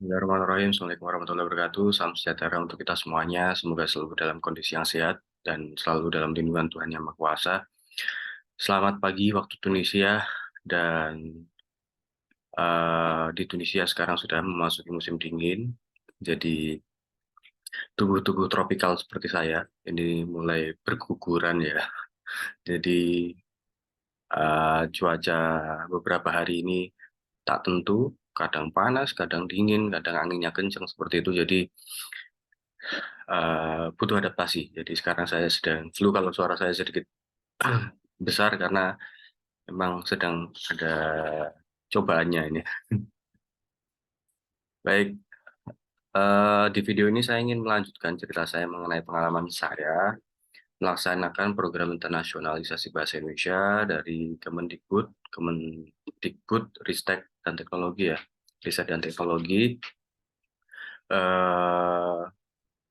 Bismillahirrahmanirrahim. Assalamualaikum warahmatullahi wabarakatuh. Salam sejahtera untuk kita semuanya. Semoga selalu dalam kondisi yang sehat dan selalu dalam lindungan Tuhan Yang Maha Kuasa. Selamat pagi waktu Tunisia dan di Tunisia sekarang sudah memasuki musim dingin. Jadi tubuh-tubuh tropikal seperti saya ini mulai berguguran ya. Jadi cuaca beberapa hari ini tak tentu, kadang panas, kadang dingin, kadang anginnya kencang seperti itu. Jadi butuh adaptasi. Jadi sekarang saya sedang flu kalau suara saya sedikit besar karena memang sedang ada cobaannya ini. Baik, di video ini saya ingin melanjutkan cerita saya mengenai pengalaman saya melaksanakan program internasionalisasi bahasa Indonesia dari Kemendikbud, Ristek dan Teknologi ya, Riset dan Teknologi. Eh,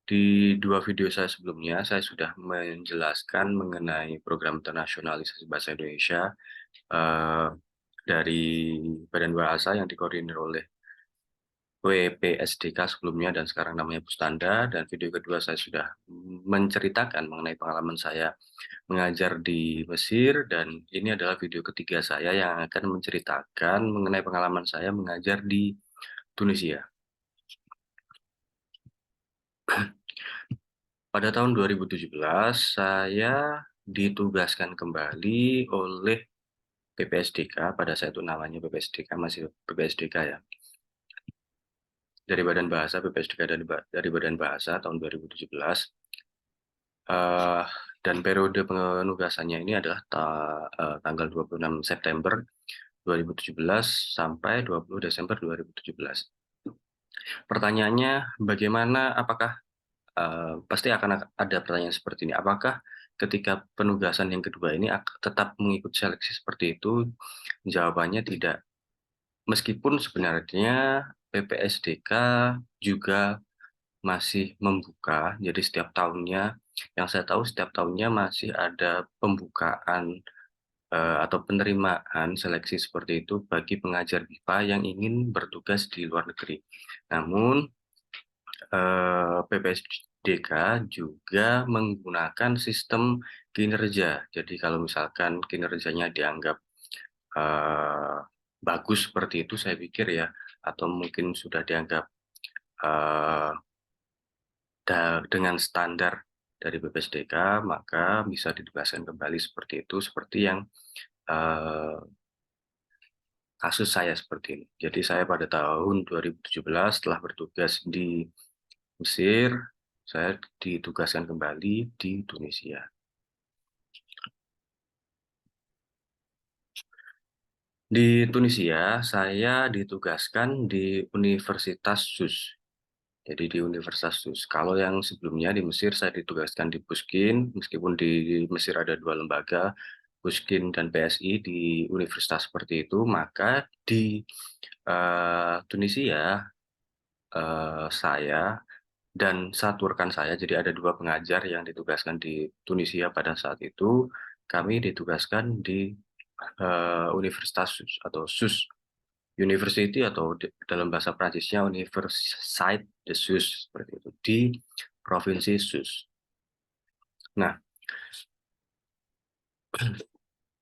Di dua video saya sebelumnya, saya sudah menjelaskan mengenai program internasionalisasi bahasa Indonesia eh, dari Badan Bahasa yang dikoordinir oleh WPSDK sebelumnya dan sekarang namanya Bustanda. Dan video kedua saya sudah menceritakan mengenai pengalaman saya mengajar di Mesir. Dan ini adalah video ketiga saya yang akan menceritakan mengenai pengalaman saya mengajar di Tunisia. Pada tahun 2017, saya ditugaskan kembali oleh PPSDK, pada saat itu namanya PPSDK, masih PPSDK ya, dari Badan Bahasa, PPSDK dari Badan Bahasa tahun 2017. Eh, dan periode penugasannya ini adalah tanggal 26 September 2017 sampai 20 Desember 2017. Pertanyaannya, bagaimana, apakah pasti akan ada pertanyaan seperti ini. Apakah ketika penugasan yang kedua ini tetap mengikuti seleksi seperti itu? Jawabannya tidak. Meskipun sebenarnya PPSDK juga masih membuka, jadi setiap tahunnya, yang saya tahu setiap tahunnya masih ada pembukaan atau penerimaan seleksi seperti itu bagi pengajar BIPA yang ingin bertugas di luar negeri. Namun PPSDK juga menggunakan sistem kinerja. Jadi kalau misalkan kinerjanya dianggap eh, bagus seperti itu, saya pikir ya, atau mungkin sudah dianggap eh, dengan standar dari PPSDK, maka bisa ditugaskan kembali seperti itu, seperti yang eh, kasus saya seperti ini. Jadi saya pada tahun 2017 setelah bertugas di Mesir, saya ditugaskan kembali di Tunisia. Di Tunisia, saya ditugaskan di Universitas SUS. Jadi di Universitas SUS. Kalau yang sebelumnya di Mesir, saya ditugaskan di Puskin, meskipun di Mesir ada dua lembaga, Puskin dan PSI di universitas seperti itu, maka di Tunisia, saya dan satu rekan saya, jadi ada dua pengajar yang ditugaskan di Tunisia pada saat itu, kami ditugaskan di Universitas SUS atau SUS University atau dalam bahasa Prancisnya Université de SUS seperti itu di Provinsi SUS. Nah,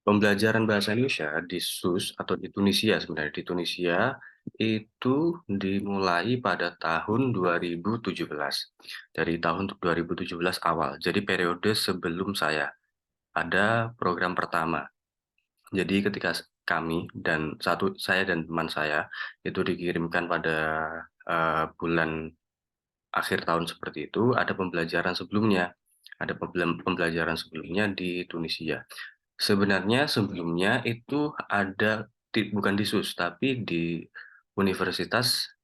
pembelajaran bahasa Indonesia di SUS atau di Tunisia sebenarnya di Tunisia itu dimulai pada tahun 2017. Dari tahun 2017 awal. Jadi periode sebelum ada program pertama. Jadi ketika saya dan teman saya itu dikirimkan pada bulan akhir tahun seperti itu, ada pembelajaran sebelumnya. Ada pembelajaran sebelumnya di Tunisia. Sebenarnya sebelumnya itu ada bukan di SUS tapi di Universitas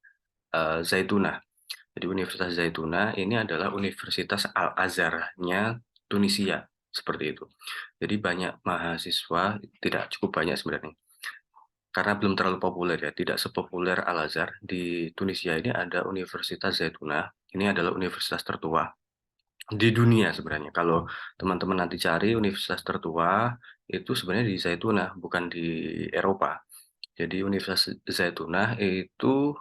Zaituna. Jadi Universitas Zaituna ini adalah Universitas Al-Azharnya Tunisia seperti itu. Jadi banyak mahasiswa, tidak cukup banyak sebenarnya. Karena belum terlalu populer ya, tidak sepopuler Al-Azhar. Di Tunisia ini ada Universitas Zaituna. Ini adalah universitas tertua di dunia sebenarnya. Kalau teman-teman nanti cari universitas tertua itu sebenarnya di Zaituna, bukan di Eropa. Jadi Universitas Zaituna itu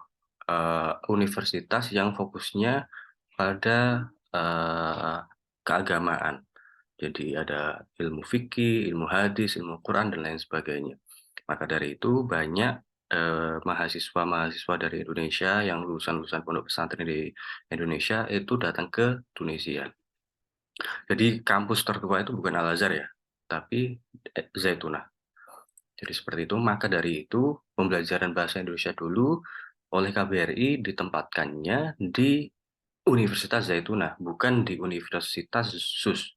universitas yang fokusnya pada, keagamaan. Jadi ada ilmu fikih, ilmu hadis, ilmu Quran, dan lain sebagainya. Maka dari itu banyak, mahasiswa-mahasiswa dari Indonesia yang lulusan-lulusan pondok pesantren di Indonesia itu datang ke Tunisia. Jadi kampus tertua itu bukan Al-Azhar ya, tapi, Zaitunah. Jadi seperti itu, maka dari itu pembelajaran bahasa Indonesia dulu oleh KBRI ditempatkannya di Universitas Zaitunah, bukan di Universitas SUS.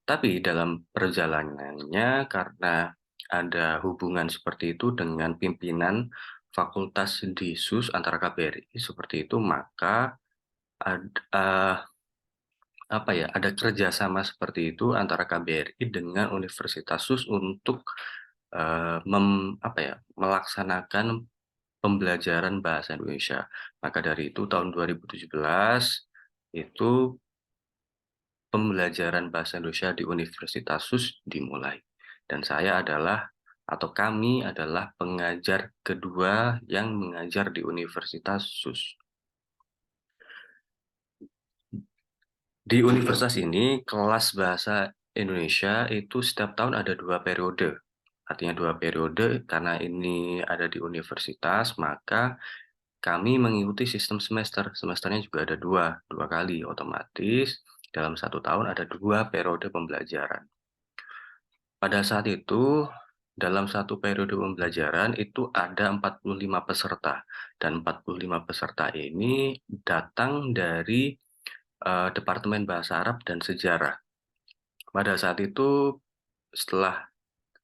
Tapi dalam perjalanannya karena ada hubungan seperti itu dengan pimpinan fakultas di SUS antara KBRI seperti itu, maka ada kerjasama seperti itu antara KBRI dengan Universitas SUS untuk melaksanakan pembelajaran bahasa Indonesia. Maka dari itu tahun 2017 itu pembelajaran bahasa Indonesia di Universitas SUS dimulai. Dan saya adalah atau kami adalah pengajar kedua yang mengajar di Universitas SUS. Di universitas ini, kelas bahasa Indonesia itu setiap tahun ada 2 periode. Artinya 2 periode, karena ini ada di universitas, maka kami mengikuti sistem semester. Semesternya juga ada dua kali, otomatis dalam 1 tahun ada 2 periode pembelajaran. Pada saat itu, dalam 1 periode pembelajaran itu ada 45 peserta. Dan 45 peserta ini datang dari Departemen Bahasa Arab dan Sejarah. Pada saat itu, setelah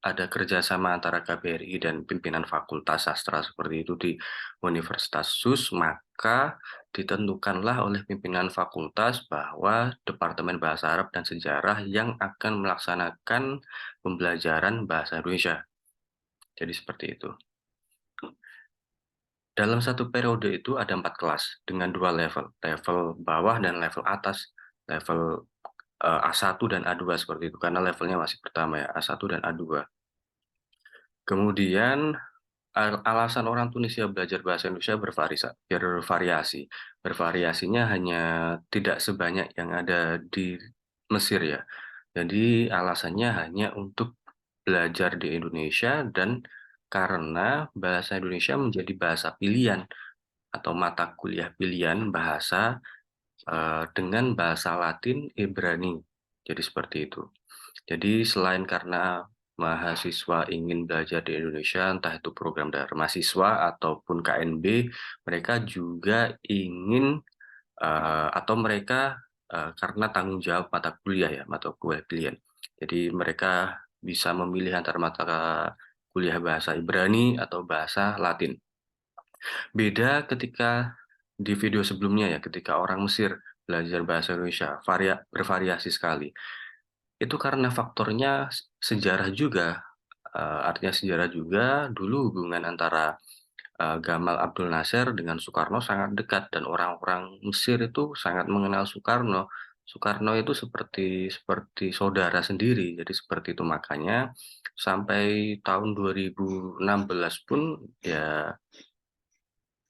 ada kerjasama antara KBRI dan pimpinan Fakultas Sastra seperti itu di Universitas SUS, maka ditentukanlah oleh pimpinan fakultas bahwa Departemen Bahasa Arab dan Sejarah yang akan melaksanakan pembelajaran bahasa Indonesia. Jadi seperti itu. Dalam 1 periode itu ada 4 kelas dengan 2 level, level bawah dan level atas, level A1 dan A2 seperti itu, karena levelnya masih pertama ya, A1 dan A2. Kemudian alasan orang Tunisia belajar bahasa Indonesia bervariasi. Bervariasinya hanya tidak sebanyak yang ada di Mesir ya. Jadi alasannya hanya untuk belajar di Indonesia dan karena bahasa Indonesia menjadi bahasa pilihan atau mata kuliah pilihan bahasa dengan bahasa Latin Ibrani. Jadi seperti itu. Jadi selain karena mahasiswa ingin belajar di Indonesia, entah itu program dari mahasiswa ataupun KNB, mereka juga ingin atau mereka karena tanggung jawab mata kuliah ya, mata kuliah pilihan. Jadi mereka bisa memilih antara mata kuliah bahasa Ibrani atau bahasa Latin. Beda ketika di video sebelumnya ya, ketika orang Mesir belajar bahasa Indonesia, bervariasi sekali. Itu karena faktornya sejarah juga, artinya sejarah juga dulu hubungan antara Gamal Abdul Nasir dengan Soekarno sangat dekat dan orang-orang Mesir itu sangat mengenal Soekarno. Soekarno itu seperti seperti saudara sendiri, jadi seperti itu makanya sampai tahun 2016 pun ya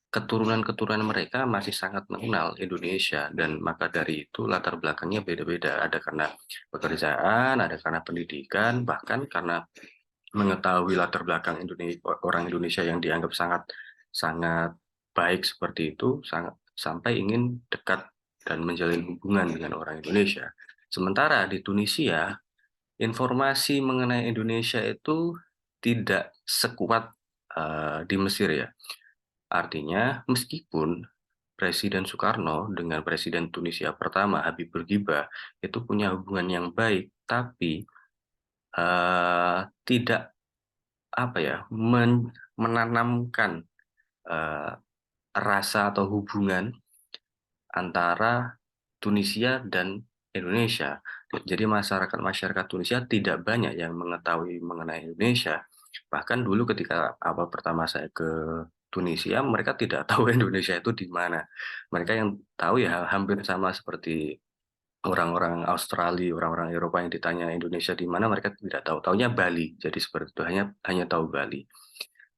keturunan-keturunan mereka masih sangat mengenal Indonesia dan maka dari itu latar belakangnya beda-beda. Ada karena pekerjaan, ada karena pendidikan, bahkan karena mengetahui latar belakang orang Indonesia yang dianggap sangat sangat baik seperti itu, sampai ingin dekat dan menjalin hubungan dengan orang Indonesia. Sementara di Tunisia, informasi mengenai Indonesia itu tidak sekuat di Mesir ya. Artinya, meskipun Presiden Soekarno dengan Presiden Tunisia pertama Habib Bourguiba itu punya hubungan yang baik, tapi tidak menanamkan eh, rasa atau hubungan antara Tunisia dan Indonesia. Jadi masyarakat Tunisia tidak banyak yang mengetahui mengenai Indonesia. Bahkan dulu ketika awal pertama saya ke Tunisia, mereka tidak tahu Indonesia itu di mana. Mereka yang tahu ya hampir sama seperti orang-orang Australia, orang-orang Eropa yang ditanya Indonesia di mana, mereka tidak tahu. Taunya Bali. Jadi seperti itu, hanya tahu Bali.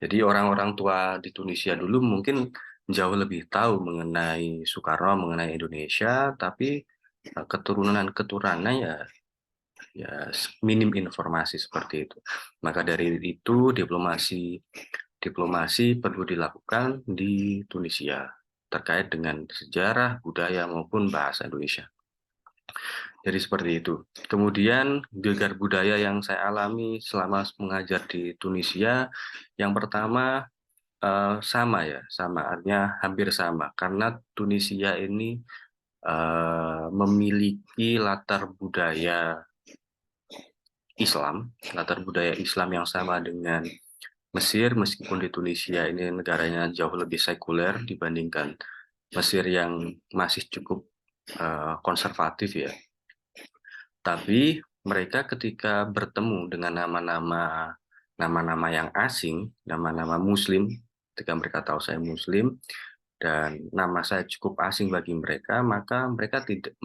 Jadi orang-orang tua di Tunisia dulu mungkin jauh lebih tahu mengenai Soekarno, mengenai Indonesia, tapi keturunan-keturunannya minim informasi seperti itu. Maka dari itu diplomasi diplomasi perlu dilakukan di Tunisia terkait dengan sejarah, budaya maupun bahasa Indonesia. Jadi seperti itu. Kemudian gegar budaya yang saya alami selama mengajar di Tunisia, yang pertama sama ya, sama artinya hampir sama karena Tunisia ini memiliki latar budaya Islam yang sama dengan Mesir, meskipun di Tunisia ini negaranya jauh lebih sekuler dibandingkan Mesir yang masih cukup konservatif ya. Tapi mereka ketika bertemu dengan nama-nama yang asing, nama-nama Muslim, ketika mereka tahu saya Muslim dan nama saya cukup asing bagi mereka, maka mereka tidak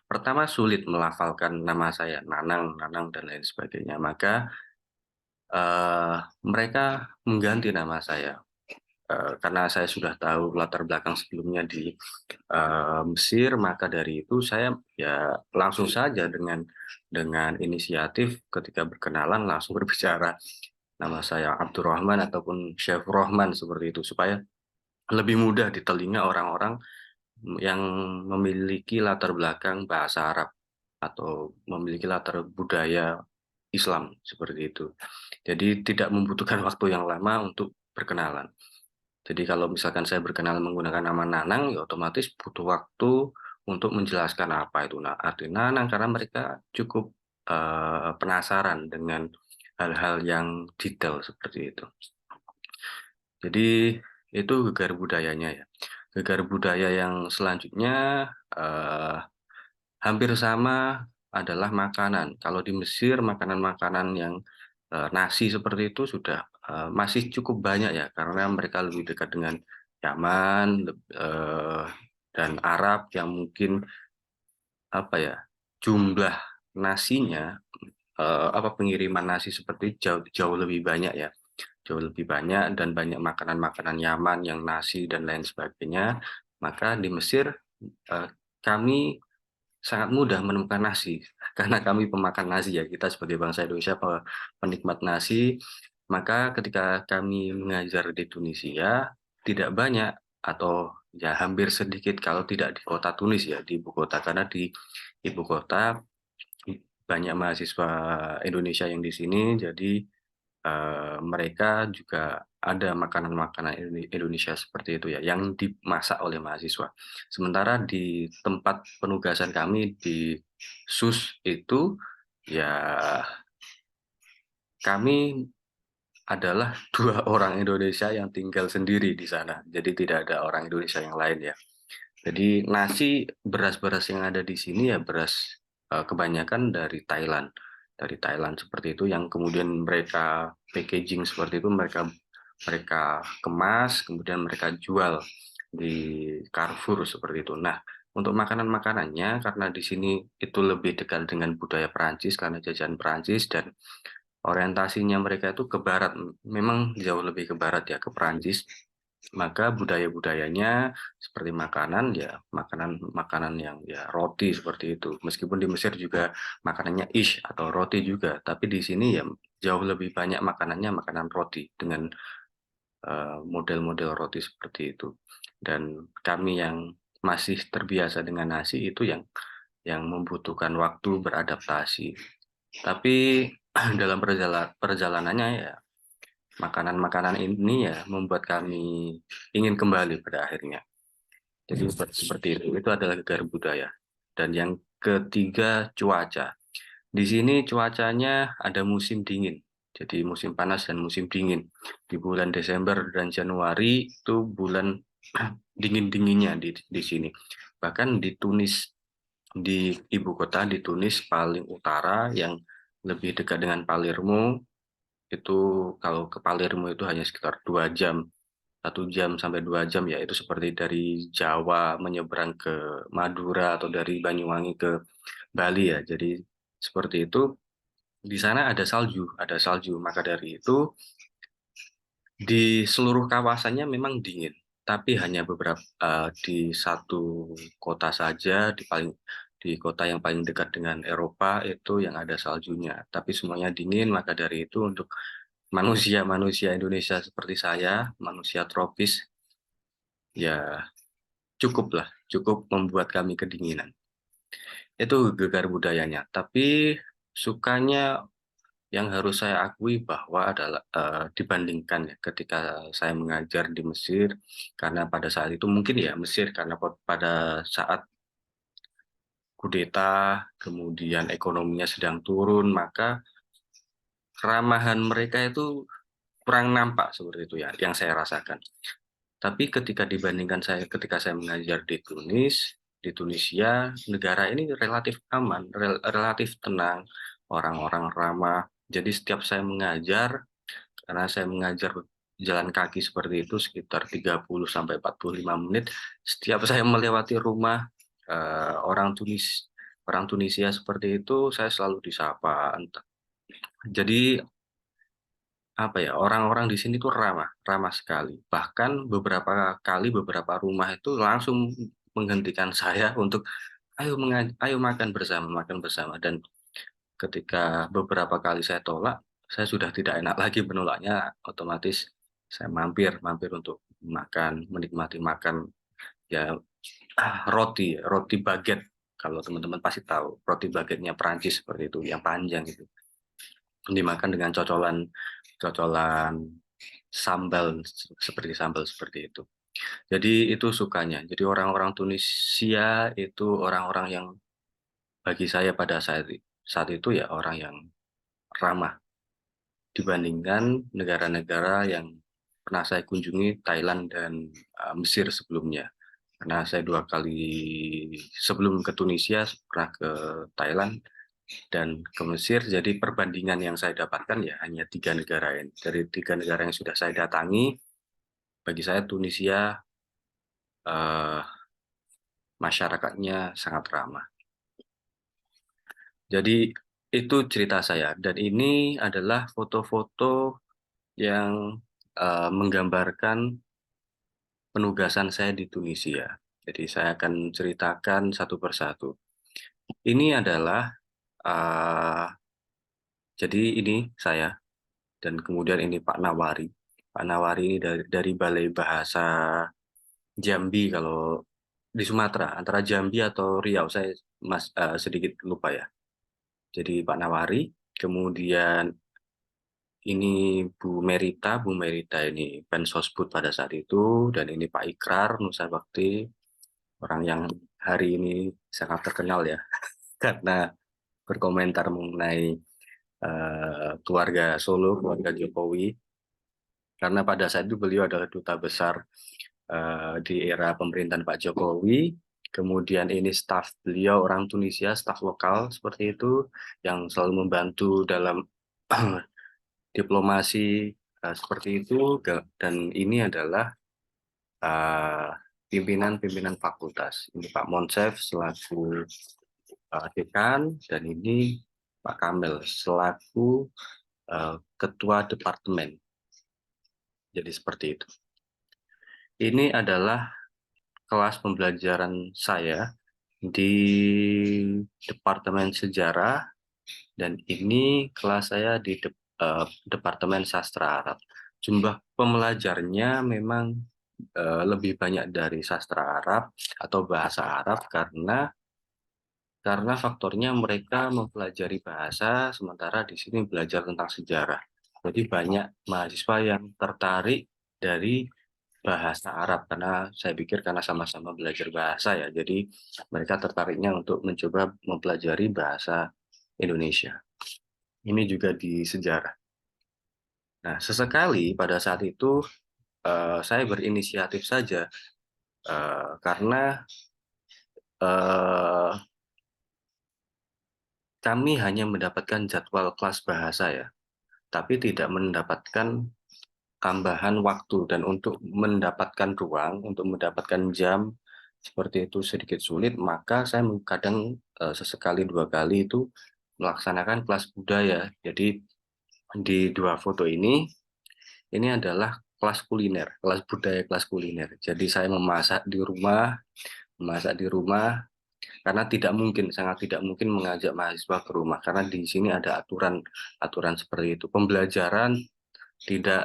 pertama sulit melafalkan nama saya, Nanang, Nanang dan lain sebagainya. Maka mereka mengganti nama saya karena saya sudah tahu latar belakang sebelumnya di Mesir, maka dari itu saya ya langsung saja dengan inisiatif ketika berkenalan langsung berbicara nama saya Abdurrahman ataupun Chef Rohman seperti itu supaya lebih mudah di telinga orang-orang yang memiliki latar belakang bahasa Arab atau memiliki latar budaya Islam seperti itu. Jadi tidak membutuhkan waktu yang lama untuk berkenalan. Jadi kalau misalkan saya berkenalan menggunakan nama Nanang, ya otomatis butuh waktu untuk menjelaskan apa itu arti Nanang karena mereka cukup penasaran dengan hal-hal yang detail seperti itu. Jadi itu gegar budayanya ya. Gegar budaya yang selanjutnya hampir sama adalah makanan. Kalau di Mesir makanan-makanan yang nasi seperti itu sudah masih cukup banyak ya karena mereka lebih dekat dengan Yaman dan Arab yang mungkin apa ya jumlah nasinya pengiriman nasi seperti jauh jauh lebih banyak ya jauh lebih banyak dan banyak makanan-makanan Yaman yang nasi dan lain sebagainya. Maka di Mesir eh, kami sangat mudah menemukan nasi karena kami pemakan nasi ya kita sebagai bangsa Indonesia penikmat nasi. Maka ketika kami mengajar di Tunisia tidak banyak atau ya hampir sedikit kalau tidak di kota Tunis ya di ibu kota karena di ibu kota banyak mahasiswa Indonesia yang di sini jadi mereka juga ada makanan-makanan Indonesia seperti itu ya, yang dimasak oleh mahasiswa. Sementara di tempat penugasan kami di SUS itu, ya kami adalah dua orang Indonesia yang tinggal sendiri di sana. Jadi tidak ada orang Indonesia yang lain ya. Jadi nasi, beras-beras yang ada di sini ya beras kebanyakan dari Thailand. Dari Thailand seperti itu yang kemudian mereka packaging seperti itu mereka mereka kemas kemudian mereka jual di Carrefour seperti itu. Nah, untuk makanan-makanannya karena di sini itu lebih dekat dengan budaya Perancis karena jajahan Perancis dan orientasinya mereka itu ke barat, memang jauh lebih ke barat ya, ke Perancis. Maka budaya-budayanya seperti makanan ya makanan-makanan yang ya roti seperti itu. Meskipun di Mesir juga makanannya ish atau roti juga, tapi di sini ya jauh lebih banyak makanannya makanan roti dengan model-model roti seperti itu. Dan kami yang masih terbiasa dengan nasi itu yang membutuhkan waktu beradaptasi. Tapi dalam perjalanannya ya makanan-makanan ini ya membuat kami ingin kembali pada akhirnya. Jadi seperti itu adalah gegar budaya. Dan yang ketiga cuaca. Di sini cuacanya ada musim dingin. Jadi musim panas dan musim dingin. Di bulan Desember dan Januari itu bulan dingin-dinginnya di sini. Bahkan di Tunis, di ibu kota di Tunis paling utara yang lebih dekat dengan Palermo, itu kalau ke Palermo itu hanya sekitar 2 jam, 1 jam sampai 2 jam ya itu seperti dari Jawa menyeberang ke Madura atau dari Banyuwangi ke Bali ya jadi seperti itu di sana ada salju maka dari itu di seluruh kawasannya memang dingin tapi hanya beberapa di satu kota saja, di kota yang paling dekat dengan Eropa itu yang ada saljunya. Tapi semuanya dingin, maka dari itu untuk manusia-manusia Indonesia seperti saya, manusia tropis, ya cukup membuat kami kedinginan. Itu gegar budayanya. Tapi sukanya yang harus saya akui bahwa adalah dibandingkan ya ketika saya mengajar di Mesir, karena pada saat itu mungkin ya Mesir karena pada saat kudeta, kemudian ekonominya sedang turun, maka keramahan mereka itu kurang nampak seperti itu ya, yang saya rasakan. Tapi ketika saya mengajar di di Tunisia, negara ini relatif aman, relatif tenang, orang-orang ramah. Jadi setiap saya mengajar, karena saya mengajar jalan kaki seperti itu sekitar 30 sampai 45 menit, setiap saya melewati rumah orang Tunisia seperti itu, saya selalu disapa. Jadi apa ya, orang-orang di sini tuh ramah, ramah sekali. Bahkan beberapa kali beberapa rumah itu langsung menghentikan saya untuk ayo makan bersama. Dan ketika beberapa kali saya tolak, saya sudah tidak enak lagi menolaknya, otomatis saya mampir mampir untuk makan, menikmati makan ya roti baguette. Kalau teman-teman pasti tahu, roti baguette-nya Prancis seperti itu, yang panjang itu. Dimakan dengan cocolan sambal seperti itu. Jadi itu sukanya. Jadi orang-orang Tunisia itu orang-orang yang bagi saya pada saat itu ya orang yang ramah dibandingkan negara-negara yang pernah saya kunjungi, Thailand dan Mesir sebelumnya. Karena saya 2 kali sebelum ke Tunisia pernah ke Thailand dan ke Mesir, jadi perbandingan yang saya dapatkan ya hanya 3 negara ini. Dari 3 negara yang sudah saya datangi, bagi saya Tunisia eh, masyarakatnya sangat ramah. Jadi itu cerita saya, dan ini adalah foto-foto yang menggambarkan penugasan saya di Tunisia. Jadi saya akan ceritakan satu persatu. Ini adalah uh, jadi ini saya, dan kemudian ini Pak Nawari. Pak Nawari ini dari Balai Bahasa Jambi, kalau di Sumatera, antara Jambi atau Riau, saya sedikit lupa ya. Jadi Pak Nawari, kemudian ini Bu Merita ini Pensosbud pada saat itu, dan ini Pak Ikrar Nusa Bakti, orang yang hari ini sangat terkenal ya, karena berkomentar mengenai keluarga Solo, keluarga Jokowi, karena pada saat itu beliau adalah duta besar di era pemerintahan Pak Jokowi. Kemudian ini staf beliau orang Tunisia, staf lokal seperti itu, yang selalu membantu dalam diplomasi seperti itu. Dan ini adalah pimpinan-pimpinan fakultas. Ini Pak Monsef selaku dekan, dan ini Pak Kamel selaku ketua departemen. Jadi seperti itu. Ini adalah kelas pembelajaran saya di Departemen Sejarah, dan ini kelas saya di Departemen Sastra Arab. Jumlah pembelajarnya memang lebih banyak dari sastra Arab atau bahasa Arab, karena faktornya mereka mempelajari bahasa, sementara di sini belajar tentang sejarah. Jadi banyak mahasiswa yang tertarik dari bahasa Arab, karena saya pikir karena sama-sama belajar bahasa ya, jadi mereka tertariknya untuk mencoba mempelajari bahasa Indonesia. Ini juga di sejarah. Nah, sesekali pada saat itu saya berinisiatif saja karena eh, kami hanya mendapatkan jadwal kelas bahasa ya, tapi tidak mendapatkan tambahan waktu, dan untuk mendapatkan ruang, untuk mendapatkan jam seperti itu sedikit sulit, maka saya kadang sesekali 2 kali itu melaksanakan kelas budaya. Jadi di 2 foto ini adalah kelas kuliner, kelas budaya, kelas kuliner. Jadi saya memasak di rumah karena tidak mungkin, sangat tidak mungkin mengajak mahasiswa ke rumah karena di sini ada aturan seperti itu. Pembelajaran tidak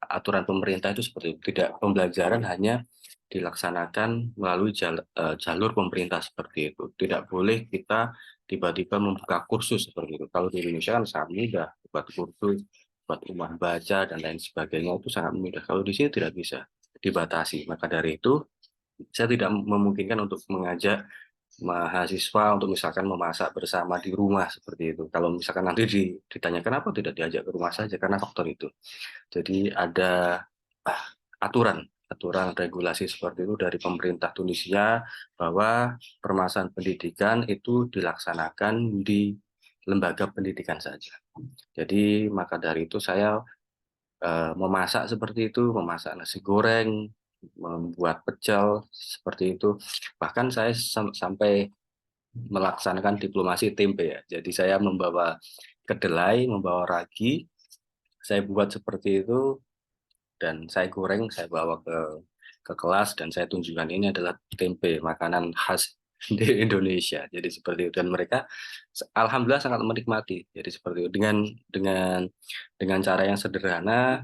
aturan pemerintah itu seperti itu. Tidak, pembelajaran hanya dilaksanakan melalui jalur pemerintah seperti itu. Tidak boleh kita tiba-tiba membuka kursus seperti itu. Kalau di Indonesia kan sangat mudah buat kursus, buat rumah baca dan lain sebagainya itu sangat mudah. Kalau di sini tidak bisa, dibatasi. Maka dari itu saya tidak memungkinkan untuk mengajak mahasiswa untuk misalkan memasak bersama di rumah seperti itu. Kalau misalkan nanti ditanya kenapa tidak diajak ke rumah saja karena faktor itu. Jadi ada aturan aturan regulasi seperti itu dari pemerintah Tunisia bahwa permasalahan pendidikan itu dilaksanakan di lembaga pendidikan saja. Jadi maka dari itu saya memasak seperti itu, memasak nasi goreng, membuat pecel seperti itu. Bahkan saya sampai melaksanakan diplomasi tempe ya. Jadi saya membawa kedelai, membawa ragi, saya buat seperti itu dan saya goreng, saya bawa ke kelas dan saya tunjukkan ini adalah tempe, makanan khas di Indonesia. Jadi seperti itu dan mereka alhamdulillah sangat menikmati. Jadi seperti itu dengan cara yang sederhana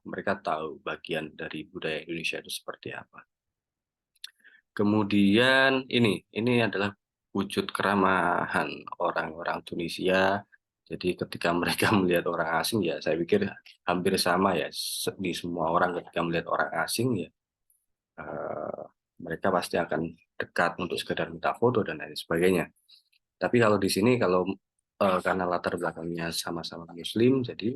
mereka tahu bagian dari budaya Indonesia itu seperti apa. Kemudian ini adalah wujud keramahan orang-orang Tunisia. Jadi ketika mereka melihat orang asing ya saya pikir hampir sama ya di semua orang ketika melihat orang asing ya eh, mereka pasti akan dekat untuk sekedar minta foto dan lain sebagainya. Tapi kalau di sini kalau karena latar belakangnya sama-sama Muslim jadi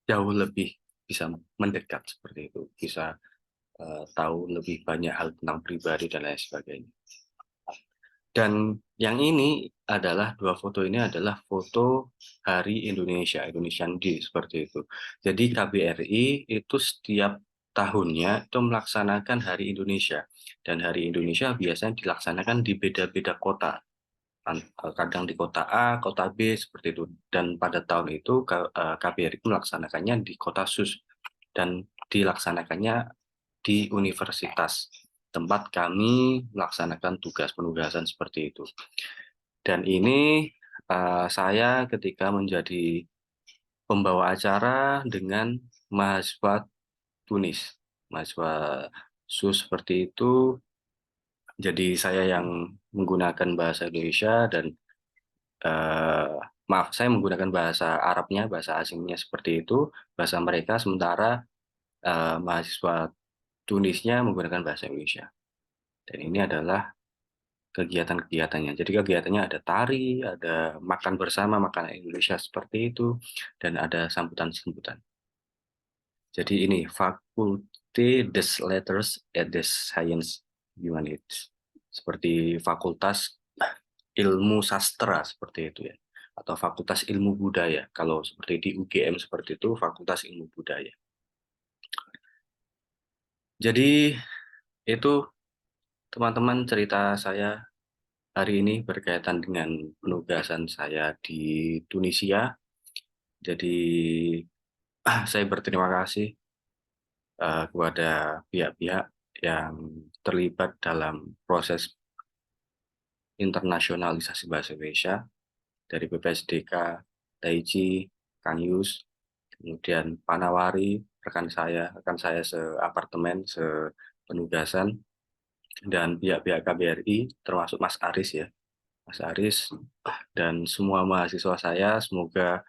jauh lebih bisa mendekat seperti itu, bisa tahu lebih banyak hal tentang pribadi dan lain sebagainya. Dan yang ini adalah dua foto ini adalah foto Hari Indonesia, Indonesian Day seperti itu. Jadi KBRI itu setiap tahunnya itu melaksanakan Hari Indonesia dan Hari Indonesia biasanya dilaksanakan di beda-beda kota. Kadang di kota A, kota B seperti itu. Dan pada tahun itu KBRI melaksanakannya di kota Sus dan dilaksanakannya di universitas tempat kami melaksanakan tugas penugasan seperti itu. Dan ini saya ketika menjadi pembawa acara dengan mahasiswa Tunis, mahasiswa SUS seperti itu. Jadi saya yang menggunakan bahasa Indonesia dan maaf, saya menggunakan bahasa Arabnya, bahasa asingnya seperti itu, bahasa mereka, sementara mahasiswa Tunisnya menggunakan bahasa Indonesia. Dan ini adalah kegiatan-kegiatannya. Jadi kegiatannya ada tari, ada makan bersama, makanan Indonesia seperti itu, dan ada sambutan-sambutan. Jadi ini Faculté des Lettres et des Sciences Humanities. Seperti fakultas ilmu sastra seperti itu ya. Atau fakultas ilmu budaya. Kalau seperti di UGM seperti itu, fakultas ilmu budaya. Jadi itu teman-teman cerita saya hari ini berkaitan dengan penugasan saya di Tunisia. Jadi saya berterima kasih kepada pihak-pihak yang terlibat dalam proses internasionalisasi bahasa Indonesia dari BPSDK, Taiji, Kang Yus, kemudian Panawari, rekan saya seapartemen, sepenugasan, dan pihak-pihak KBRI, termasuk Mas Aris ya, Mas Aris, dan semua mahasiswa saya, semoga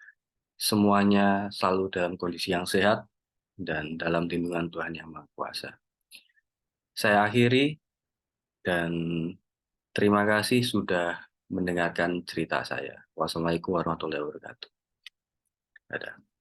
semuanya selalu dalam kondisi yang sehat dan dalam lindungan Tuhan Yang Maha Kuasa. Saya akhiri dan terima kasih sudah mendengarkan cerita saya. Wassalamualaikum warahmatullahi wabarakatuh. Dadah.